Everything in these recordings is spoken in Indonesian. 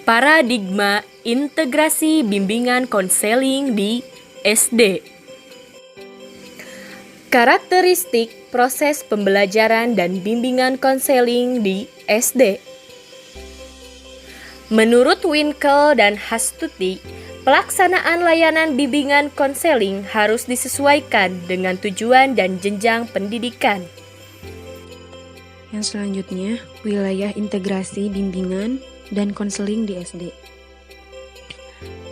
Paradigma integrasi bimbingan konseling di SD. Karakteristik proses pembelajaran dan bimbingan konseling di SD. Menurut Winkel dan Hastuti, pelaksanaan layanan bimbingan konseling harus disesuaikan dengan tujuan dan jenjang pendidikan. Yang selanjutnya, wilayah integrasi bimbingan dan konseling di SD.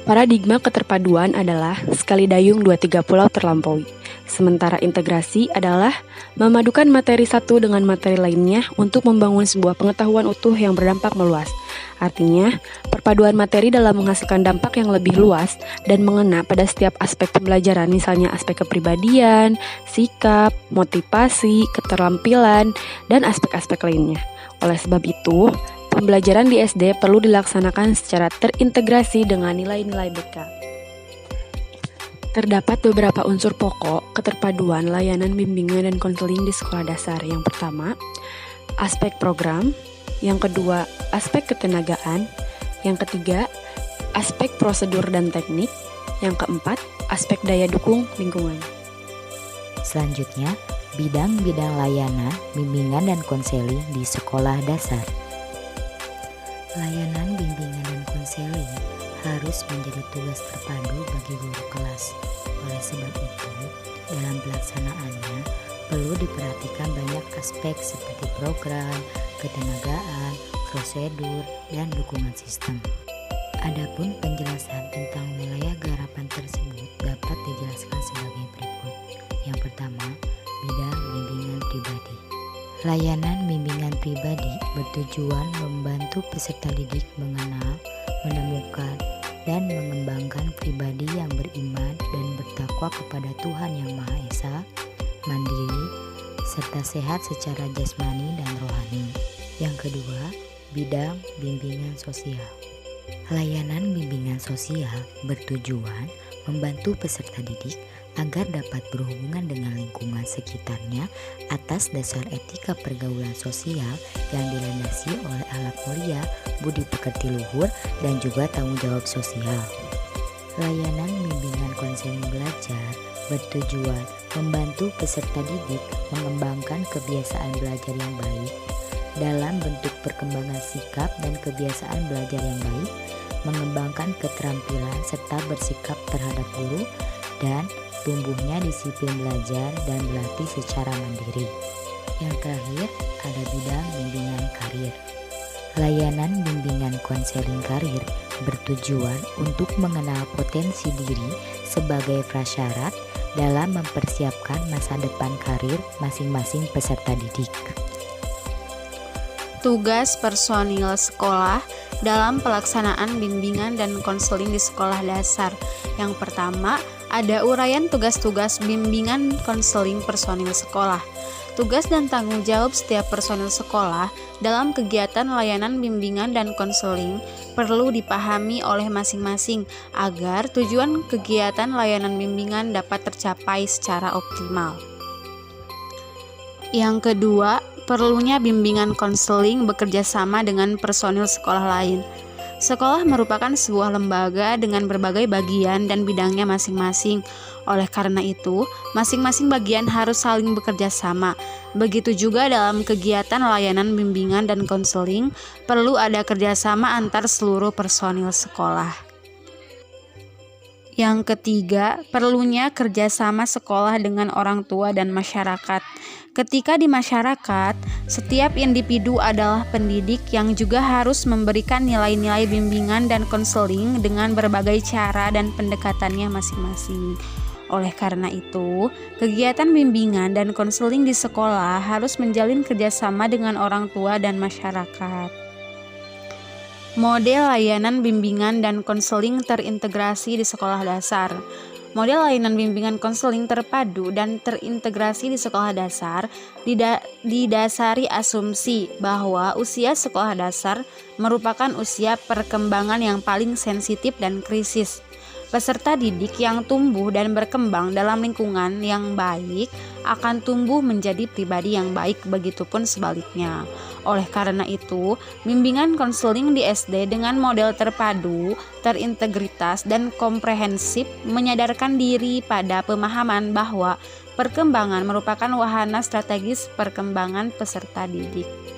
Paradigma keterpaduan adalah sekali dayung dua tiga pulau terlampaui. Sementara integrasi adalah memadukan materi satu dengan materi lainnya untuk membangun sebuah pengetahuan utuh yang berdampak meluas. Artinya, perpaduan materi dalam menghasilkan dampak yang lebih luas dan mengena pada setiap aspek pembelajaran, misalnya aspek kepribadian, sikap, motivasi, keterampilan, dan aspek-aspek lainnya. Oleh sebab itu, pembelajaran di SD perlu dilaksanakan secara terintegrasi dengan nilai-nilai BK. Terdapat beberapa unsur pokok keterpaduan layanan bimbingan dan konseling di sekolah dasar. Yang pertama, aspek program. Yang kedua, aspek ketenagaan. Yang ketiga, aspek prosedur dan teknik. Yang keempat, aspek daya dukung lingkungan. Selanjutnya, bidang-bidang layanan, bimbingan dan konseling di sekolah dasar. Layanan bimbingan dan konseling harus menjadi tugas terpadu bagi guru kelas. Oleh sebab itu, dalam pelaksanaannya perlu diperhatikan banyak aspek seperti program, ketenagaan, prosedur, dan dukungan sistem. Adapun penjelasan tentang wilayah garapan tersebut dapat dijelaskan sebagai berikut. Yang pertama, bidang bimbingan pribadi. Layanan bimbingan pribadi bertujuan membantu peserta didik mengenal, menemukan, dan mengembangkan pribadi yang beriman dan bertakwa kepada Tuhan Yang Maha Esa, mandiri, serta sehat secara jasmani dan rohani. Yang kedua, bidang bimbingan sosial. Layanan bimbingan sosial bertujuan membantu peserta didik agar dapat berhubungan dengan lingkungan sekitarnya atas dasar etika pergaulan sosial yang dilandasi oleh akhlak mulia, budi pekerti luhur, dan juga tanggung jawab sosial. Layanan bimbingan konseling belajar bertujuan membantu peserta didik mengembangkan kebiasaan belajar yang baik dalam bentuk perkembangan sikap dan kebiasaan belajar yang baik, mengembangkan keterampilan serta bersikap terhadap guru, dan tumbuhnya disiplin belajar dan berlatih secara mandiri. Yang terakhir, ada bidang bimbingan karir. Layanan bimbingan konseling karir bertujuan untuk mengenal potensi diri sebagai prasyarat dalam mempersiapkan masa depan karir masing-masing peserta didik. Tugas personil sekolah dalam pelaksanaan bimbingan dan konseling di sekolah dasar. Yang pertama, ada uraian tugas-tugas bimbingan konseling personil sekolah. Tugas dan tanggung jawab setiap personil sekolah dalam kegiatan layanan bimbingan dan konseling perlu dipahami oleh masing-masing agar tujuan kegiatan layanan bimbingan dapat tercapai secara optimal. Yang kedua, perlunya bimbingan konseling bekerja sama dengan personil sekolah lain. Sekolah merupakan sebuah lembaga dengan berbagai bagian dan bidangnya masing-masing. Oleh karena itu, masing-masing bagian harus saling bekerja sama. Begitu juga dalam kegiatan layanan bimbingan dan konseling, perlu ada kerjasama antar seluruh personil sekolah. Yang ketiga, perlunya kerjasama sekolah dengan orang tua dan masyarakat. Ketika di masyarakat, setiap individu adalah pendidik yang juga harus memberikan nilai-nilai bimbingan dan konseling dengan berbagai cara dan pendekatannya masing-masing. Oleh karena itu, kegiatan bimbingan dan konseling di sekolah harus menjalin kerjasama dengan orang tua dan masyarakat. Model layanan bimbingan dan konseling terintegrasi di sekolah dasar. Model layanan bimbingan konseling terpadu dan terintegrasi di sekolah dasar didasari asumsi bahwa usia sekolah dasar merupakan usia perkembangan yang paling sensitif dan krisis. Peserta didik yang tumbuh dan berkembang dalam lingkungan yang baik akan tumbuh menjadi pribadi yang baik, begitupun sebaliknya. Oleh karena itu, bimbingan konseling di SD dengan model terpadu, terintegritas, dan komprehensif menyadarkan diri pada pemahaman bahwa perkembangan merupakan wahana strategis perkembangan peserta didik.